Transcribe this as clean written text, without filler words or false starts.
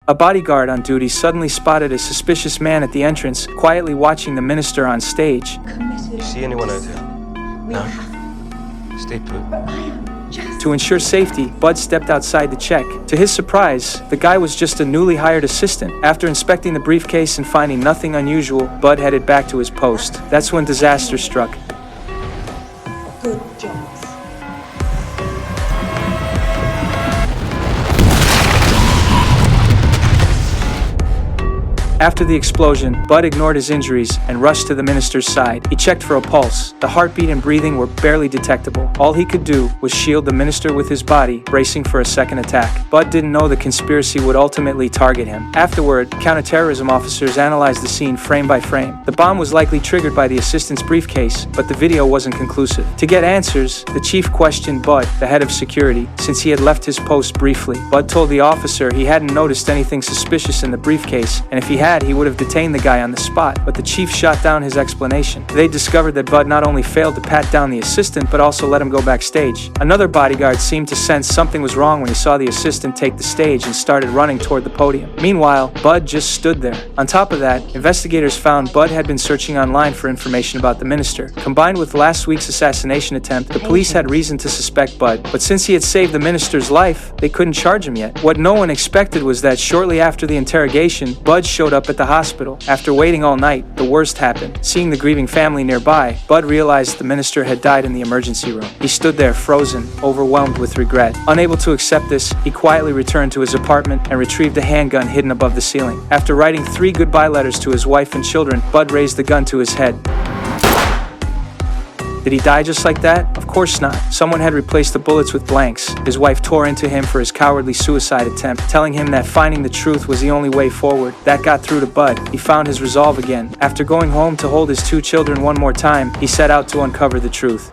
A bodyguard on duty suddenly spotted a suspicious man at the entrance, quietly watching the minister on stage. You see anyone out there? No? Stay put. To ensure safety, Bud stepped outside to check. To his surprise, the guy was just a newly hired assistant. After inspecting the briefcase and finding nothing unusual, Bud headed back to his post. That's when disaster struck. Good jobs. After the explosion, Bud ignored his injuries and rushed to the minister's side. He checked for a pulse. The heartbeat and breathing were barely detectable. All he could do was shield the minister with his body, bracing for a second attack. Bud didn't know the conspiracy would ultimately target him. Afterward, counterterrorism officers analyzed the scene frame by frame. The bomb was likely triggered by the assistant's briefcase, but the video wasn't conclusive. To get answers, the chief questioned Bud, the head of security, since he had left his post briefly. Bud told the officer he hadn't noticed anything suspicious in the briefcase, and if he had, he would have detained the guy on the spot, but the chief shot down his explanation. They discovered that Bud not only failed to pat down the assistant, but also let him go backstage. Another bodyguard seemed to sense something was wrong when he saw the assistant take the stage and started running toward the podium. Meanwhile, Bud just stood there. On top of that, investigators found Bud had been searching online for information about the minister. Combined with last week's assassination attempt, the police had reason to suspect Bud, but since he had saved the minister's life, they couldn't charge him yet. What no one expected was that shortly after the interrogation, Bud showed up at the hospital. After waiting all night, the worst happened. Seeing the grieving family nearby, Bud realized the minister had died in the emergency room. He stood there frozen, overwhelmed with regret. Unable to accept this, he quietly returned to his apartment and retrieved a handgun hidden above the ceiling. After writing 3 goodbye letters to his wife and children, Bud raised the gun to his head. Did he die just like that? Of course not. Someone had replaced the bullets with blanks. His wife tore into him for his cowardly suicide attempt, telling him that finding the truth was the only way forward. That got through to Bud. He found his resolve again. After going home to hold his 2 children one more time, he set out to uncover the truth.